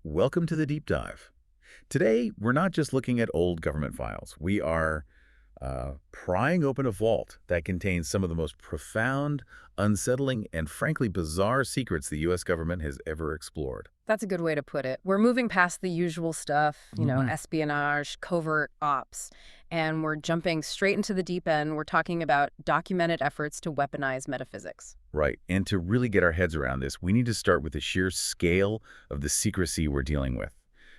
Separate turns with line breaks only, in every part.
Welcome to the deep dive. Today, we're not just looking at old government files. We are prying open a vault that contains some of the most profound, unsettling, and frankly bizarre secrets the U.S. government has ever explored.
That's a good way to put it. We're moving past the usual stuff,
Mhm.
espionage, covert ops, and we're jumping straight into the deep end. We're talking about documented efforts to weaponize metaphysics.
Right. And to really get our heads around this, we need to start with the sheer scale of the secrecy we're dealing with.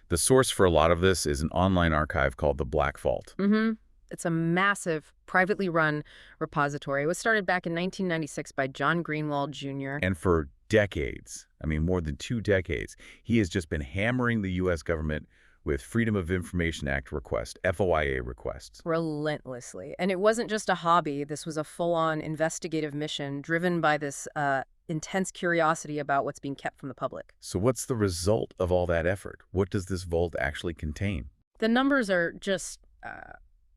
The source for a lot of this is an online archive called the Black Vault.
It's a massive, privately run repository. It was started back in 1996 by John Greenwald Jr.
And for decades, I mean more than 2 decades, he has just been hammering the U.S. government with Freedom of Information Act requests, FOIA requests.
Relentlessly. And it wasn't just a hobby. This was a full-on investigative mission driven by this intense curiosity about what's being kept from the public.
So what's the result of all that effort? What does this vault actually contain?
The numbers are just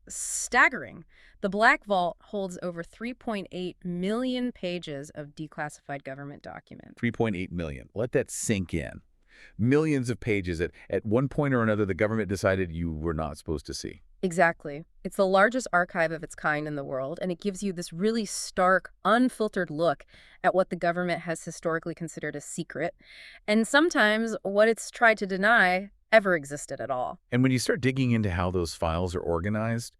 staggering. The Black Vault holds over 3.8 million pages of declassified government documents.
3.8 million. Let that sink in. Millions of pages that at one point or another the government decided you were not supposed to see.
Exactly. It's the largest archive of its kind in the world, and it gives you this really stark, unfiltered look at what the government has historically considered a secret, and sometimes what it's tried to deny ever existed at all.
And when you start digging into how those files are organized,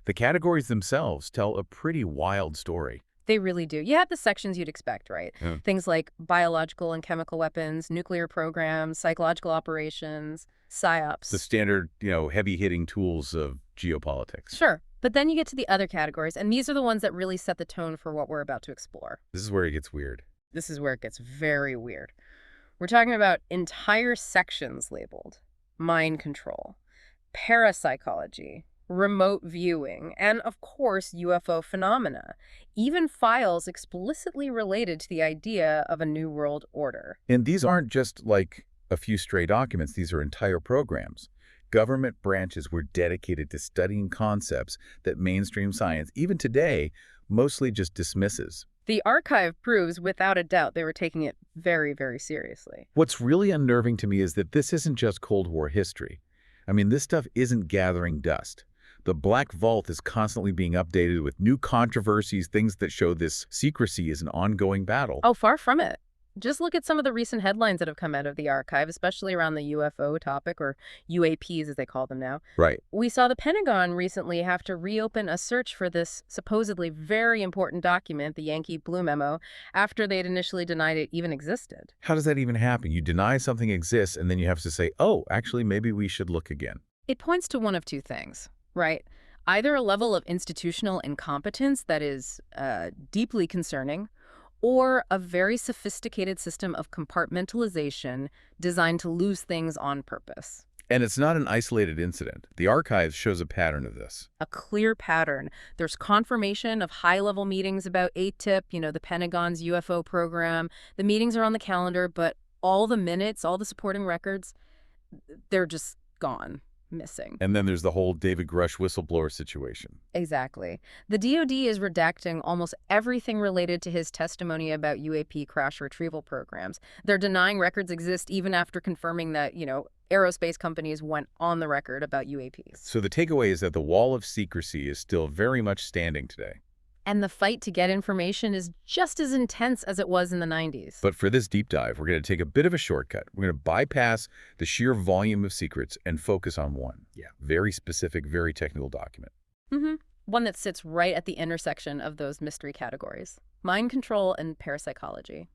the categories themselves tell a pretty wild story.
They really do. You have the sections you'd expect, right?
Yeah.
Things like biological and chemical weapons, nuclear programs, psychological operations, psyops.
The standard, heavy-hitting tools of geopolitics.
Sure. But then you get to the other categories, and these are the ones that really set the tone for what we're about to explore.
This is where it gets weird.
This is where it gets very weird. We're talking about entire sections labeled mind control, parapsychology, remote viewing, and of course UFO phenomena, even files explicitly related to the idea of a new world order.
And these aren't just like a few stray documents. These are entire programs. Government branches were dedicated to studying concepts that mainstream science, even today, mostly just dismisses.
The archive proves without a doubt they were taking it very, very seriously.
What's really unnerving to me is that this isn't just Cold War history. I mean, this stuff isn't gathering dust. The Black Vault is constantly being updated with new controversies, things that show this secrecy is an ongoing battle.
Oh, far from it. Just look at some of the recent headlines that have come out of the archive, especially around the UFO topic, or UAPs as they call them now.
Right.
We saw the Pentagon recently have to reopen a search for this supposedly very important document, the Yankee Blue Memo, after they'd initially denied it even existed.
How does that even happen? You deny something exists, and then you have to say, oh, actually, maybe we should look again.
It points to one of two things, right? Either a level of institutional incompetence that is deeply concerning, or a very sophisticated system of compartmentalization designed to lose things on purpose.
And it's not an isolated incident. The archives shows a pattern of this.
A clear pattern. There's confirmation of high-level meetings about ATIP, the Pentagon's UFO program. The meetings are on the calendar, but all the minutes, all the supporting records, they're just gone. Missing.
And then there's the whole David Grush whistleblower situation.
Exactly. The DoD is redacting almost everything related to his testimony about UAP crash retrieval programs. They're denying records exist even after confirming that, aerospace companies went on the record about UAPs.
So the takeaway is that the wall of secrecy is still very much standing today.
And the fight to get information is just as intense as it was in the 90s.
But for this deep dive, we're going to take a bit of a shortcut. We're going to bypass the sheer volume of secrets and focus on one. Yeah. Very specific, very technical document.
One that sits right at the intersection of those mystery categories. Mind control and parapsychology.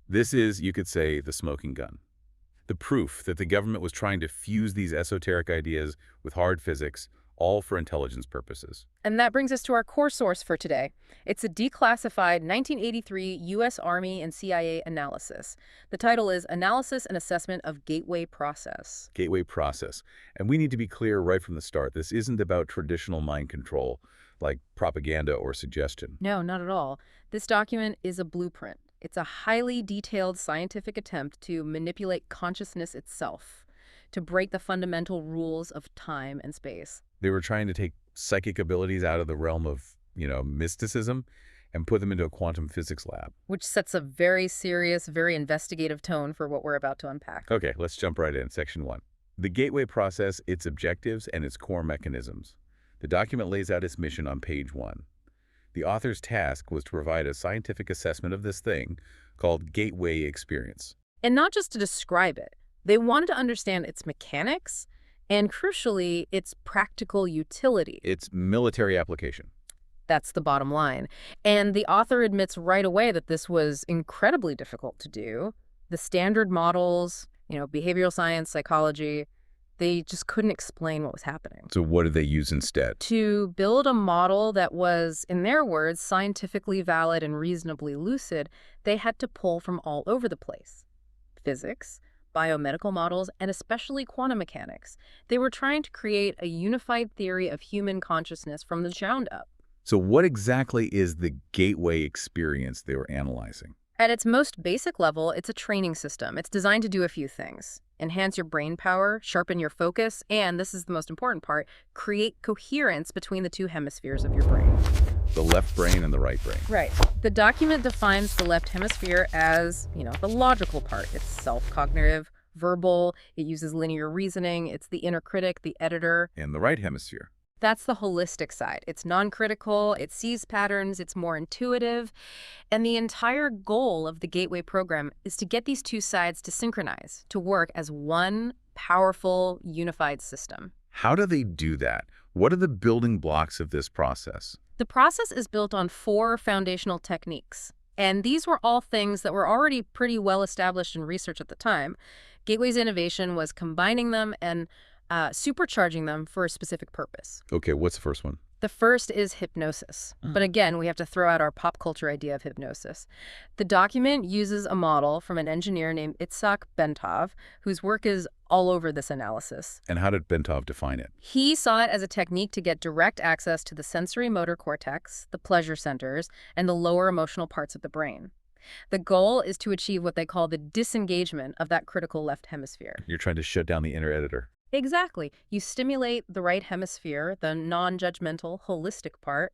This is, you could say, the smoking gun. The proof that the government was trying to fuse these esoteric ideas with hard physics, all for intelligence purposes.
And that brings us to our core source for today. It's a declassified 1983 U.S. Army and CIA analysis. The title is Analysis and Assessment of Gateway Process.
Gateway process. And we need to be clear right from the start. This isn't about traditional mind control, like propaganda or suggestion.
No, not at all. This document is a blueprint. It's a highly detailed scientific attempt to manipulate consciousness itself, to break the fundamental rules of time and space.
They were trying to take psychic abilities out of the realm of, mysticism and put them into a quantum physics lab.
Which sets a very serious, very investigative tone for what we're about to unpack.
Okay, let's jump right in. Section 1. The gateway process, its objectives, and its core mechanisms. The document lays out its mission on page 1. The author's task was to provide a scientific assessment of this thing called gateway experience.
And not just to describe it. They wanted to understand its mechanics and, crucially, its practical utility.
Its military application.
That's the bottom line. And the author admits right away that this was incredibly difficult to do. The standard models, behavioral science, psychology, they just couldn't explain what was happening.
So what did they use instead?
To build a model that was, in their words, scientifically valid and reasonably lucid, they had to pull from all over the place. Physics, biomedical models, and especially quantum mechanics. They were trying to create a unified theory of human consciousness from the ground up.
So what exactly is the gateway experience they were analyzing?
At its most basic level, it's a training system. It's designed to do a few things. Enhance your brain power, sharpen your focus, and, this is the most important part, create coherence between the two hemispheres of your brain.
The left brain and the right brain.
Right. The document defines the left hemisphere as, the logical part. It's self-cognitive, verbal, it uses linear reasoning, it's the inner critic, the editor.
And the right hemisphere.
That's the holistic side. It's non-critical, it sees patterns, it's more intuitive. And the entire goal of the Gateway program is to get these two sides to synchronize, to work as one powerful, unified system.
How do they do that? What are the building blocks of this process?
The process is built on 4 foundational techniques. And these were all things that were already pretty well established in research at the time. Gateway's innovation was combining them and supercharging them for a specific purpose.
Okay, what's the first one?
The first is hypnosis. But again, we have to throw out our pop culture idea of hypnosis. The document uses a model from an engineer named Itzhak Bentov, whose work is all over this analysis.
And how did Bentov define it?
He saw it as a technique to get direct access to the sensory motor cortex, the pleasure centers, and the lower emotional parts of the brain. The goal is to achieve what they call the disengagement of that critical left hemisphere.
You're trying to shut down the inner editor.
Exactly. You stimulate the right hemisphere, the non-judgmental, holistic part,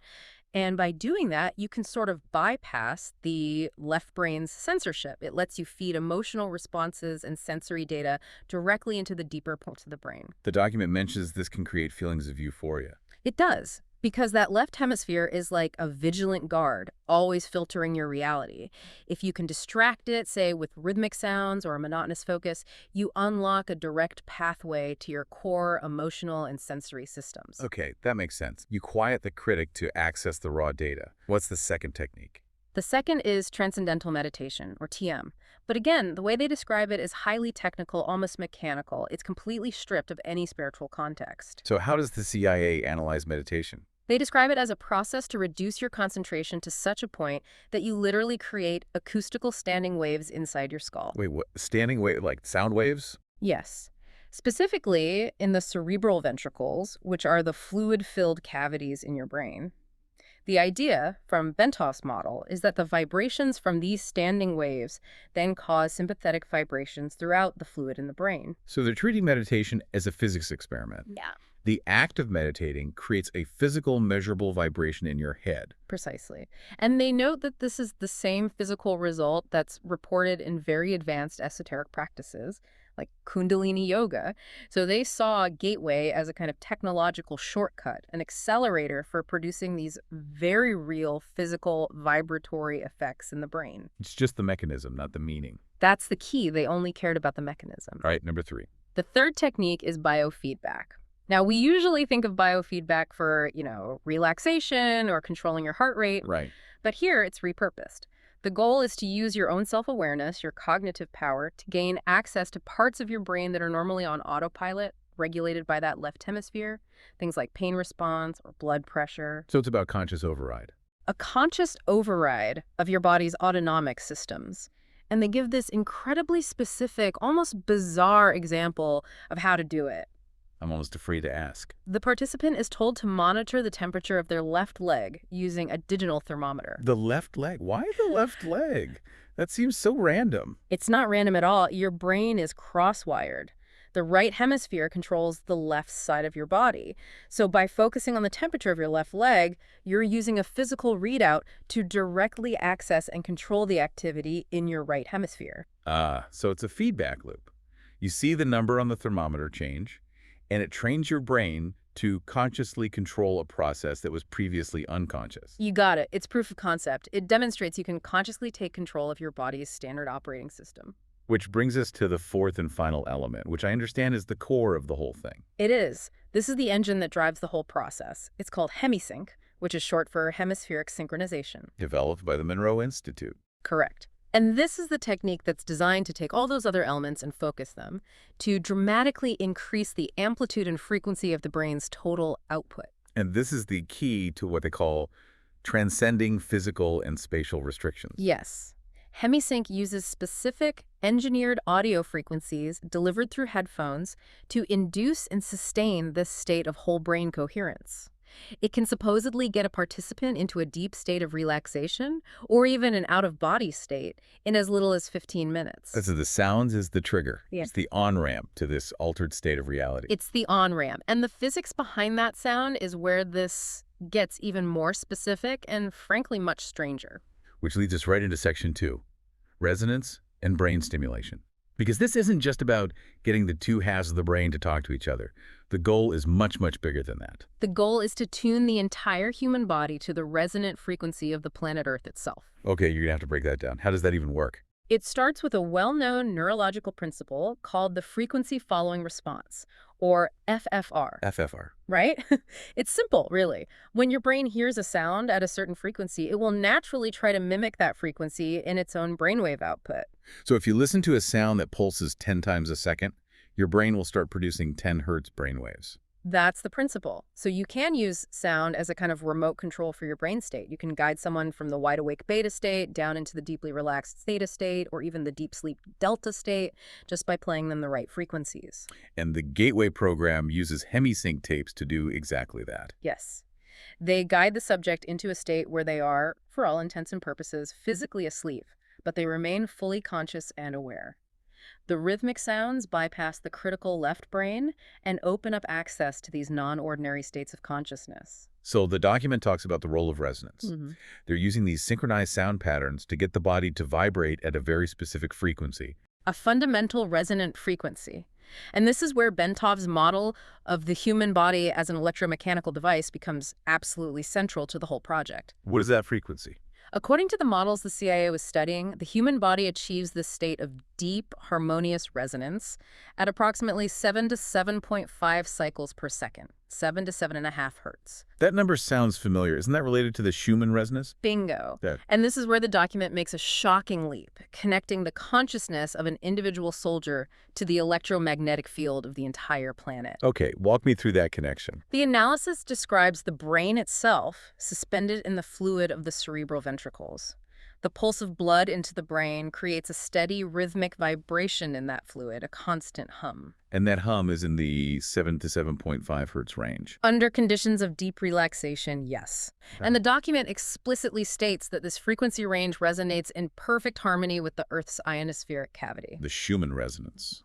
and by doing that, you can sort of bypass the left brain's censorship. It lets you feed emotional responses and sensory data directly into the deeper parts of the brain.
The document mentions this can create feelings of euphoria.
It does. Because that left hemisphere is like a vigilant guard, always filtering your reality. If you can distract it, say with rhythmic sounds or a monotonous focus, you unlock a direct pathway to your core emotional and sensory systems.
Okay, that makes sense. You quiet the critic to access the raw data. What's the second technique?
The second is transcendental meditation, or TM. But again, the way they describe it is highly technical, almost mechanical. It's completely stripped of any spiritual context.
So how does the CIA analyze meditation?
They describe it as a process to reduce your concentration to such a point that you literally create acoustical standing waves inside your skull.
Wait, what? Standing wave, like sound waves?
Yes. Specifically in the cerebral ventricles, which are the fluid-filled cavities in your brain. The idea from Bentov's model is that the vibrations from these standing waves then cause sympathetic vibrations throughout the fluid in the brain.
So they're treating meditation as a physics experiment.
Yeah.
The act of meditating creates a physical, measurable vibration in your head.
Precisely. And they note that this is the same physical result that's reported in very advanced esoteric practices, like Kundalini yoga. So they saw Gateway as a kind of technological shortcut, an accelerator for producing these very real physical vibratory effects in the brain.
It's just the mechanism, not the meaning.
That's the key. They only cared about the mechanism.
All right, number 3.
The third technique is biofeedback. Now, we usually think of biofeedback for, relaxation or controlling your heart rate.
Right.
But here it's repurposed. The goal is to use your own self-awareness, your cognitive power, to gain access to parts of your brain that are normally on autopilot, regulated by that left hemisphere, things like pain response or blood pressure.
So it's about conscious override.
A conscious override of your body's autonomic systems. And they give this incredibly specific, almost bizarre example of how to do it.
I'm almost afraid to ask.
The participant is told to monitor the temperature of their left leg using a digital thermometer.
The left leg? Why the left leg? That seems so random.
It's not random at all. Your brain is cross-wired. The right hemisphere controls the left side of your body. So by focusing on the temperature of your left leg, you're using a physical readout to directly access and control the activity in your right hemisphere.
So it's a feedback loop. You see the number on the thermometer change, and it trains your brain to consciously control a process that was previously unconscious.
You got it. It's proof of concept. It demonstrates you can consciously take control of your body's standard operating system.
Which brings us to the fourth and final element, which I understand is the core of the whole thing.
It is. This is the engine that drives the whole process. It's called Hemi-Sync, which is short for hemispheric synchronization.
Developed by the Monroe Institute.
Correct. And this is the technique that's designed to take all those other elements and focus them to dramatically increase the amplitude and frequency of the brain's total output.
And this is the key to what they call transcending physical and spatial restrictions.
Yes. Hemi-Sync uses specific engineered audio frequencies delivered through headphones to induce and sustain this state of whole brain coherence. It can supposedly get a participant into a deep state of relaxation or even an out-of-body state in as little as 15 minutes.
So the sounds is the trigger.
Yeah.
It's the on-ramp to this altered state of reality.
It's the on-ramp. And the physics behind that sound is where this gets even more specific and, frankly, much stranger.
Which leads us right into section 2, resonance and brain stimulation. Because this isn't just about getting the two halves of the brain to talk to each other. The goal is much, much bigger than that.
The goal is to tune the entire human body to the resonant frequency of the planet Earth itself.
Okay, you're going to have to break that down. How does that even work?
It starts with a well-known neurological principle called the frequency following response, or FFR.
FFR.
Right? It's simple, really. When your brain hears a sound at a certain frequency, it will naturally try to mimic that frequency in its own brainwave output.
So if you listen to a sound that pulses 10 times a second, your brain will start producing 10 hertz brainwaves.
That's the principle. So you can use sound as a kind of remote control for your brain state. You can guide someone from the wide-awake beta state down into the deeply relaxed theta state or even the deep sleep delta state just by playing them the right frequencies.
And the Gateway program uses Hemi-Sync tapes to do exactly that.
Yes. They guide the subject into a state where they are, for all intents and purposes, physically asleep, but they remain fully conscious and aware. The rhythmic sounds bypass the critical left brain and open up access to these non-ordinary states of consciousness.
So the document talks about the role of resonance. They're using these synchronized sound patterns to get the body to vibrate at a very specific frequency.
A fundamental resonant frequency. And this is where Bentov's model of the human body as an electromechanical device becomes absolutely central to the whole project.
What is that frequency?
According to the models the CIA was studying, the human body achieves this state of deep, harmonious resonance at approximately 7 to 7.5 cycles per second, 7 to 7.5 hertz.
That number sounds familiar. Isn't that related to the Schumann resonance?
Bingo.
Yeah.
And this is where the document makes a shocking leap, connecting the consciousness of an individual soldier to the electromagnetic field of the entire planet.
Okay, walk me through that connection.
The analysis describes the brain itself suspended in the fluid of the cerebral ventricles. The pulse of blood into the brain creates a steady rhythmic vibration in that fluid, a constant hum.
And that hum is in the 7 to 7.5 hertz range.
Under conditions of deep relaxation, yes. And the document explicitly states that this frequency range resonates in perfect harmony with the Earth's ionospheric cavity.
The Schumann resonance,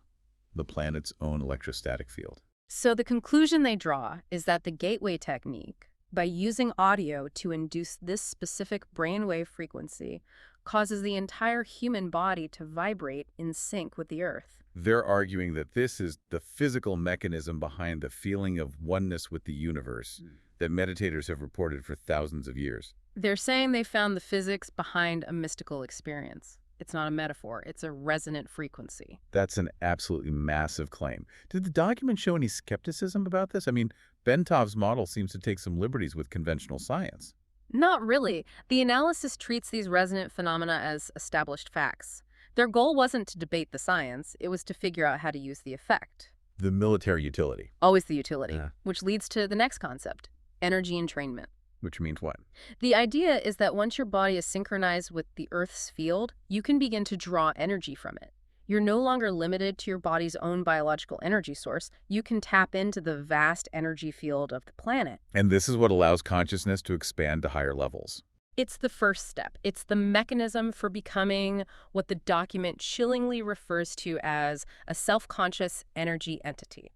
the planet's own electrostatic field.
So the conclusion they draw is that the gateway technique, by using audio to induce this specific brainwave frequency, causes the entire human body to vibrate in sync with the Earth.
They're arguing that this is the physical mechanism behind the feeling of oneness with the universe that meditators have reported for thousands of years.
They're saying they found the physics behind a mystical experience. It's not a metaphor, it's a resonant frequency.
That's an absolutely massive claim. Did the document show any skepticism about this? I mean, Bentov's model seems to take some liberties with conventional science.
Not really. The analysis treats these resonant phenomena as established facts. Their goal wasn't to debate the science, it was to figure out how to use the effect.
The military utility.
Always the utility, which leads to the next concept, energy entrainment.
Which means what?
The idea is that once your body is synchronized with the Earth's field, you can begin to draw energy from it. You're no longer limited to your body's own biological energy source. You can tap into the vast energy field of the planet.
And this is what allows consciousness to expand to higher levels.
It's the first step. It's the mechanism for becoming what the document chillingly refers to as a self-conscious energy entity.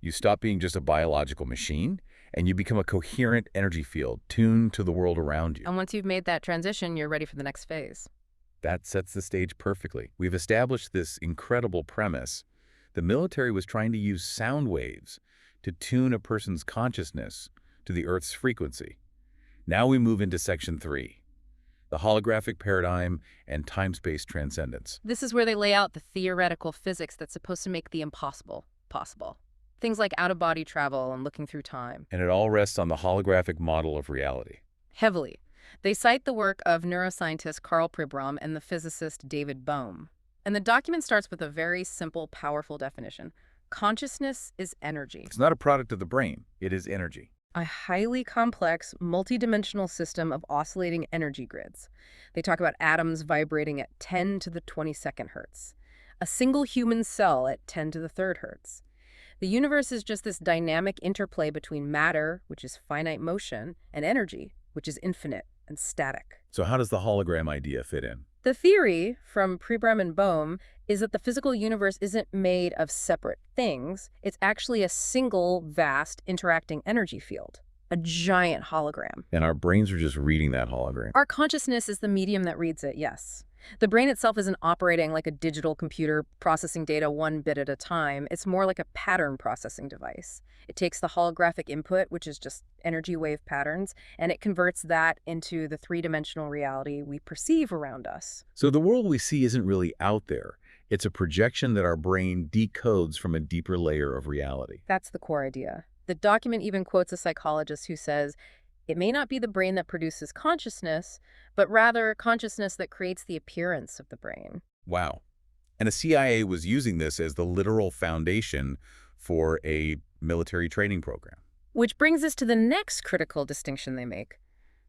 You stop being just a biological machine, and you become a coherent energy field tuned to the world around you.
And once you've made that transition, you're ready for the next phase.
That sets the stage perfectly. We've established this incredible premise. The military was trying to use sound waves to tune a person's consciousness to the Earth's frequency. Now we move into Section 3, the holographic paradigm and time-space transcendence.
This is where they lay out the theoretical physics that's supposed to make the impossible possible. Things like out-of-body travel and looking through time.
And it all rests on the holographic model of reality.
Heavily. They cite the work of neuroscientist Karl Pribram and the physicist David Bohm. And the document starts with a very simple, powerful definition. Consciousness is energy.
It's not a product of the brain. It is energy.
A highly complex, multidimensional system of oscillating energy grids. They talk about atoms vibrating at 10 to the 22nd hertz. A single human cell at 10 to the 3rd hertz. The universe is just this dynamic interplay between matter, which is finite motion, and energy, which is infinite and static.
So how does the hologram idea fit in?
The theory from Pribram and Bohm is that the physical universe isn't made of separate things. It's actually a single, vast, interacting energy field. A giant hologram.
And our brains are just reading that hologram.
Our consciousness is the medium that reads it, yes. The brain itself isn't operating like a digital computer processing data one bit at a time. It's more like a pattern processing device. It takes the holographic input, which is just energy wave patterns, and it converts that into the three-dimensional reality we perceive around us.
So the world we see isn't really out there. It's a projection that our brain decodes from a deeper layer of reality.
That's the core idea. The document even quotes a psychologist who says, it may not be the brain that produces consciousness, but rather consciousness that creates the appearance of the brain.
Wow. And the CIA was using this as the literal foundation for a military training program.
Which brings us to the next critical distinction they make,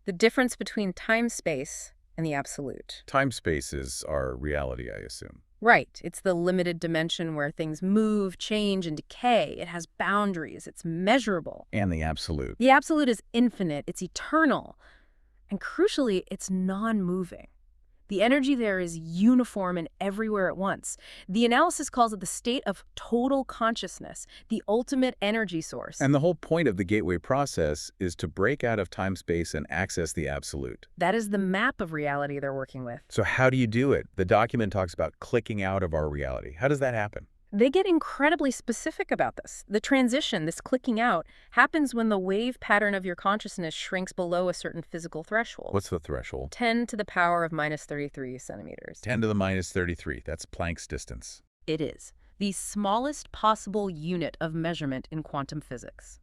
the difference between time-space and the absolute.
Time-space is our reality, I assume.
Right. It's the limited dimension where things move, change, and decay. It has boundaries. It's measurable.
And the absolute.
The absolute is infinite. It's eternal. And crucially, it's non-moving. The energy there is uniform and everywhere at once. The analysis calls it the state of total consciousness, the ultimate energy source.
And the whole point of the gateway process is to break out of time-space and access the absolute.
That is the map of reality they're working with.
So how do you do it? The document talks about clicking out of our reality. How does that happen?
They get incredibly specific about this. The transition, this clicking out, happens when the wave pattern of your consciousness shrinks below a certain physical threshold.
What's the threshold?
10 to the power of minus 33 centimeters.
10 to the minus 33. That's Planck's distance.
It is the smallest possible unit of measurement in quantum physics.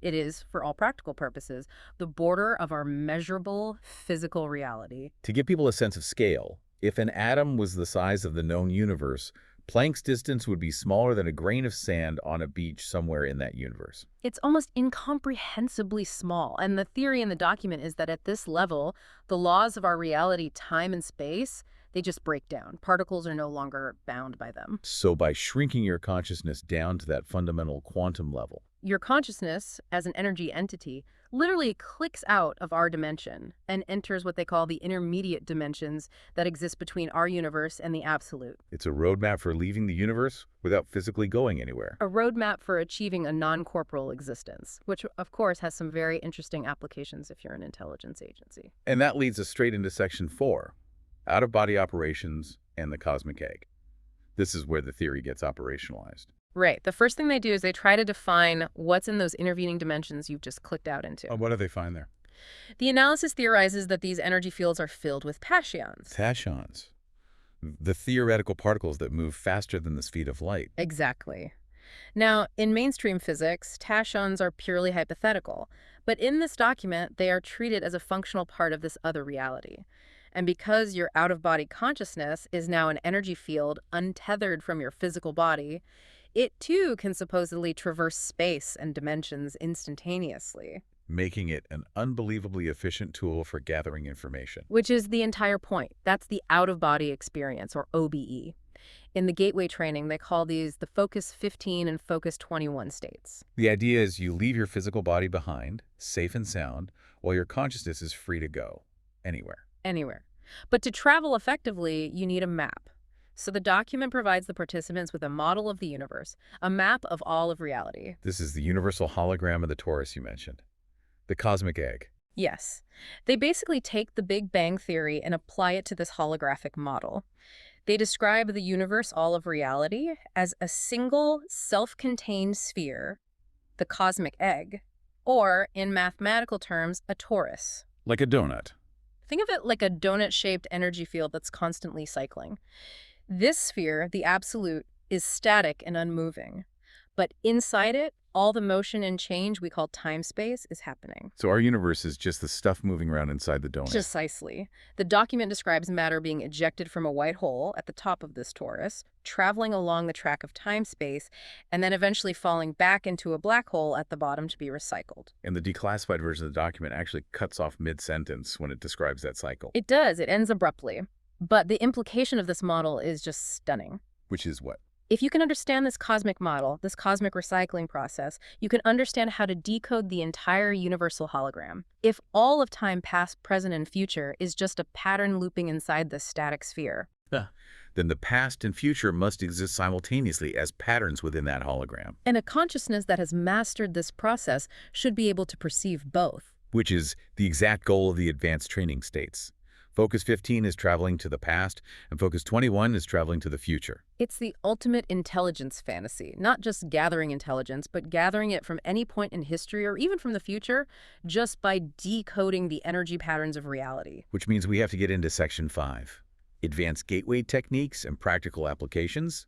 It is, for all practical purposes, the border of our measurable physical reality.
To give people a sense of scale, if an atom was the size of the known universe, Planck's distance would be smaller than a grain of sand on a beach somewhere in that universe.
It's almost incomprehensibly small, and the theory in the document is that at this level, the laws of our reality, time and space, they just break down. Particles are no longer bound by them.
So by shrinking your consciousness down to that fundamental quantum level,
your consciousness, as an energy entity, literally clicks out of our dimension and enters what they call the intermediate dimensions that exist between our universe and the absolute.
it's a roadmap for leaving the universe without physically going anywhere.
A roadmap for achieving a non-corporal existence, which of course has some very interesting applications if you're an intelligence agency.
And that leads us straight into Section 4, out-of-body operations and the cosmic egg. This is where the theory gets operationalized.
Right. The first thing they do is they try to define what's in those intervening dimensions you've just clicked out into.
What do they find there?
The analysis theorizes that these energy fields are filled with tachyons.
Tachyons. The theoretical particles that move faster than the speed of light.
Exactly. Now, in mainstream physics, tachyons are purely hypothetical, but in this document, they are treated as a functional part of this other reality. And because your out-of-body consciousness is now an energy field untethered from your physical body, it too can supposedly traverse space and dimensions instantaneously.
Making it an unbelievably efficient tool for gathering information.
Which is the entire point. That's the out-of-body experience, or OBE. In the gateway training, they call these the Focus 15 and Focus 21 states.
The idea is you leave your physical body behind, safe and sound, while your consciousness is free to go. Anywhere.
Anywhere. But to travel effectively, you need a map. So the document provides the participants with a model of the universe, a map of all of reality.
This is the universal hologram of the torus you mentioned. The cosmic egg.
Yes. They basically take the Big Bang Theory and apply it to this holographic model. They describe the universe, all of reality, as a single, self-contained sphere, the cosmic egg, or, in mathematical terms, a torus.
Like a donut.
Think of it like a donut-shaped energy field that's constantly cycling. This sphere, the absolute, is static and unmoving. But inside it, all the motion and change we call time-space is happening.
So our universe is just the stuff moving around inside the donut.
Precisely. The document describes matter being ejected from a white hole at the top of this torus, traveling along the track of time-space, and then eventually falling back into a black hole at the bottom to be recycled.
And the declassified version of the document actually cuts off mid-sentence when it describes that cycle.
It does. It ends abruptly. But the implication of this model is just stunning.
Which is what?
If you can understand this cosmic model, this cosmic recycling process, you can understand how to decode the entire universal hologram. If all of time, past, present, and future is just a pattern looping inside this static sphere,
then the past and future must exist simultaneously as patterns within that hologram.
and a consciousness that has mastered this process should be able to perceive both.
Which is the exact goal of the advanced training states. Focus 15 is traveling to the past, and Focus 21 is traveling to the future.
It's the ultimate intelligence fantasy, not just gathering intelligence, but gathering it from any point in history or even from the future, just by decoding the energy patterns of reality.
Which means we have to get into Section 5. Advanced gateway techniques and practical applications.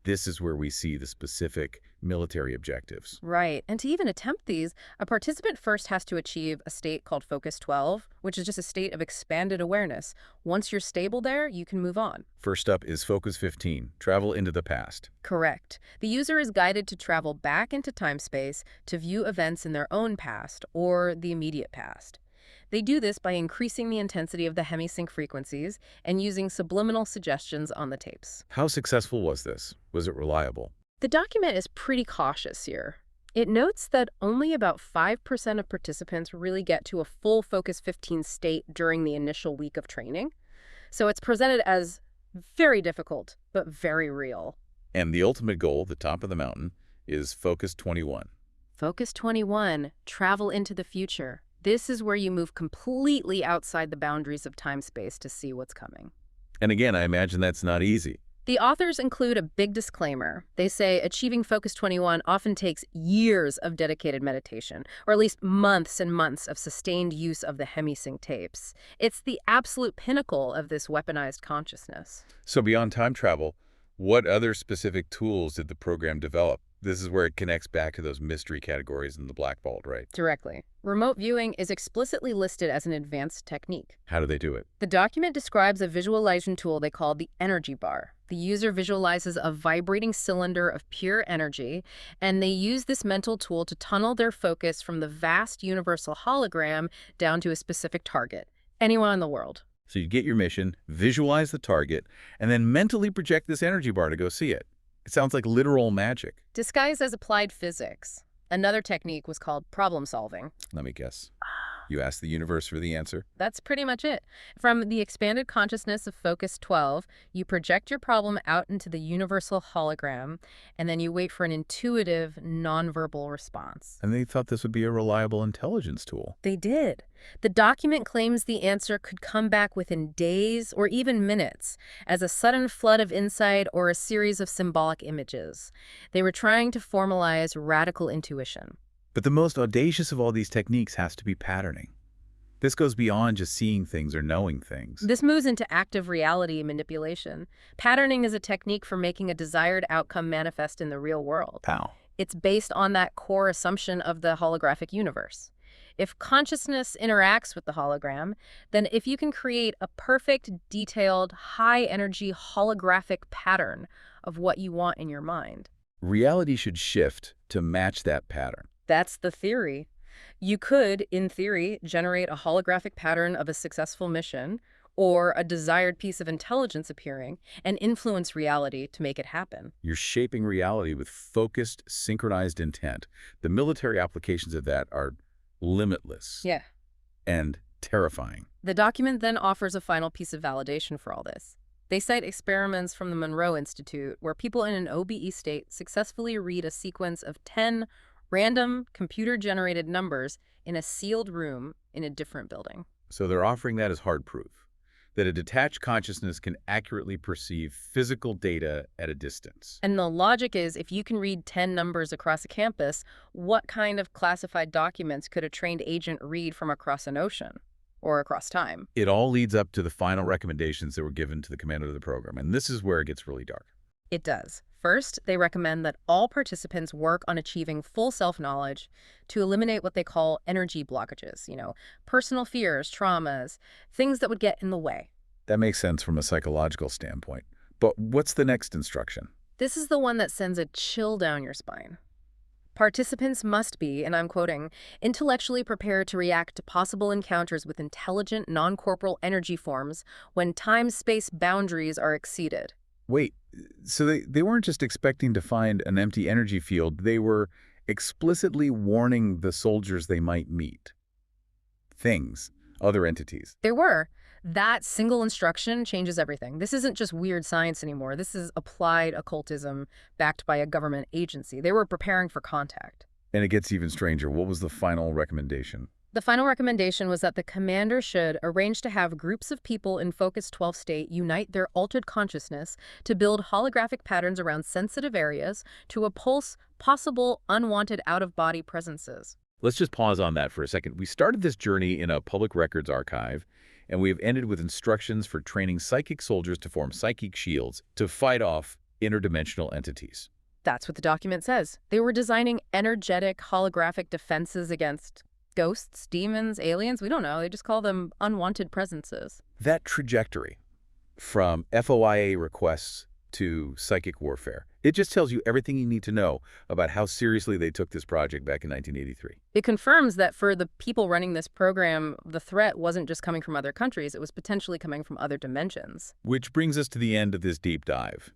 This is where we see the specific military objectives.
Right. And to even attempt these, a participant first has to achieve a state called Focus 12, which is just a state of expanded awareness. Once you're stable there, you can move on.
First up is Focus 15, travel into the past.
Correct. The user is guided to travel back into time-space to view events in their own past or the immediate past. They do this by increasing the intensity of the Hemi-Sync frequencies and using subliminal suggestions on the tapes.
How successful was this? Was it reliable?
The document is pretty cautious here. It notes that only about 5% of participants really get to a full Focus 15 state during the initial week of training. So it's presented as very difficult, but very real.
And the ultimate goal, the top of the mountain, is Focus 21.
Focus 21, travel into the future. This is where you move completely outside the boundaries of time-space to see what's coming.
And again, I imagine that's not easy.
The authors include a big disclaimer. They say achieving Focus 21 often takes years of dedicated meditation, or at least months and months of sustained use of the Hemi-Sync tapes. It's the absolute pinnacle of this weaponized consciousness.
So beyond time travel, what other specific tools did the program develop? This is where it connects back to those mystery categories in the black vault, right?
Directly. Remote viewing is explicitly listed as an advanced technique.
How do they do it?
The document describes a visualization tool they call the energy bar. The user visualizes a vibrating cylinder of pure energy, and they use this mental tool to tunnel their focus from the vast universal hologram down to a specific target, anyone in the world.
So you get your mission, visualize the target, and then mentally project this energy bar to go see it. It sounds like literal magic.
Disguised as applied physics. Another technique was called problem solving.
Let me guess. You asked the universe for the answer?
That's pretty much it. From the expanded consciousness of Focus 12, you project your problem out into the universal hologram, and then you wait for an intuitive, nonverbal response.
And they thought this would be a reliable intelligence tool.
They did. The document claims the answer could come back within days or even minutes, as a sudden flood of insight or a series of symbolic images. They were trying to formalize radical intuition.
But the most audacious of all these techniques has to be patterning. This goes beyond just seeing things or knowing things.
This moves into active reality manipulation. Patterning is a technique for making a desired outcome manifest in the real world.
How?
It's based on that core assumption of the holographic universe. If consciousness interacts with the hologram, then if you can create a perfect, detailed, high-energy holographic pattern of what you want in your mind.
Reality should shift to match that pattern.
That's the theory. You could, in theory, generate a holographic pattern of a successful mission or a desired piece of intelligence appearing and influence reality to make it happen.
You're shaping reality with focused, synchronized intent. The military applications of that are limitless
Yeah.
and terrifying.
The document then offers a final piece of validation for all this. They cite experiments from the Monroe Institute where people in an OBE state successfully read a sequence of 10 random computer-generated numbers in a sealed room in a different building.
So they're offering that as hard proof, that a detached consciousness can accurately perceive physical data at a distance.
And the logic is, if you can read 10 numbers across a campus, what kind of classified documents could a trained agent read from across an ocean or across time?
It all leads up to the final recommendations that were given to the commander of the program, and this is where it gets really dark.
It does. First, they recommend that all participants work on achieving full self-knowledge to eliminate what they call energy blockages, personal fears, traumas, things that would get in the way.
That makes sense from a psychological standpoint. But what's the next instruction?
This is the one that sends a chill down your spine. Participants must be, and I'm quoting, intellectually prepared to react to possible encounters with intelligent, non-corporal energy forms when time-space boundaries are exceeded.
Wait, so they weren't just expecting to find an empty energy field, they were explicitly warning the soldiers they might meet. Things, other entities.
There were. That single instruction changes everything. This isn't just weird science anymore. This is applied occultism backed by a government agency. They were preparing for contact.
And it gets even stranger. What was the final recommendation?
The final recommendation was that the commander should arrange to have groups of people in Focus 12 state unite their altered consciousness to build holographic patterns around sensitive areas to oppulse possible unwanted out-of-body presences.
Let's just pause on that for a second. We started this journey in a public records archive, and we have ended with instructions for training psychic soldiers to form psychic shields to fight off interdimensional entities.
That's what the document says. They were designing energetic holographic defenses against ghosts, demons, aliens, we don't know. They just call them unwanted presences.
That trajectory from FOIA requests to psychic warfare, it just tells you everything you need to know about how seriously they took this project back in 1983.
It confirms that for the people running this program, the threat wasn't just coming from other countries, it was potentially coming from other dimensions.
Which brings us to the end of this deep dive.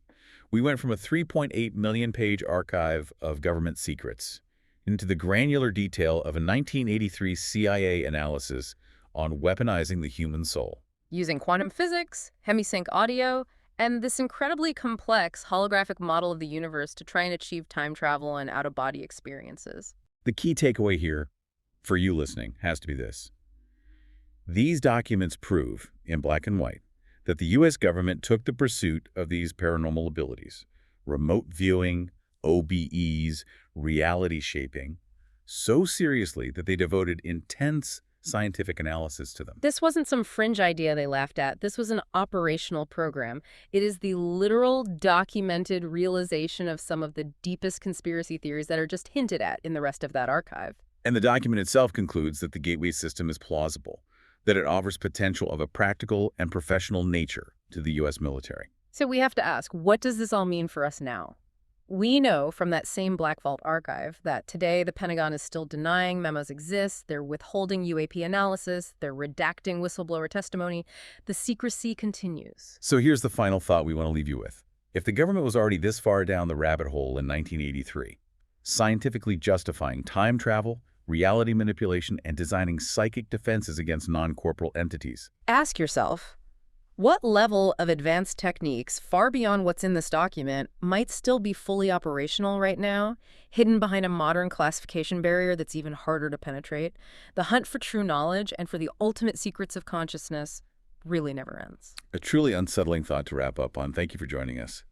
We went from a 3.8 million page archive of government secrets into the granular detail of a 1983 CIA analysis on weaponizing the human soul.
Using quantum physics, Hemi-Sync audio, and this incredibly complex holographic model of the universe to try and achieve time travel and out-of-body experiences.
The key takeaway here, for you listening, has to be this. These documents prove, in black and white, that the U.S. government took the pursuit of these paranormal abilities, remote viewing, OBEs, reality shaping, so seriously that they devoted intense scientific analysis to them.
This wasn't some fringe idea they laughed at. This was an operational program. It is the literal documented realization of some of the deepest conspiracy theories that are just hinted at in the rest of that archive.
And the document itself concludes that the gateway system is plausible, that it offers potential of a practical and professional nature to the U.S. military.
So we have to ask, what does this all mean for us now? We know from that same Black Vault archive that today the Pentagon is still denying memos exist, they're withholding UAP analysis, they're redacting whistleblower testimony. The secrecy continues.
So here's the final thought we want to leave you with. If the government was already this far down the rabbit hole in 1983, scientifically justifying time travel, reality manipulation, and designing psychic defenses against non-corporal entities,
Ask yourself, what level of advanced techniques, far beyond what's in this document, might still be fully operational right now, hidden behind a modern classification barrier that's even harder to penetrate? The hunt for true knowledge and for the ultimate secrets of consciousness really never ends.
a truly unsettling thought to wrap up on. Thank you for joining us.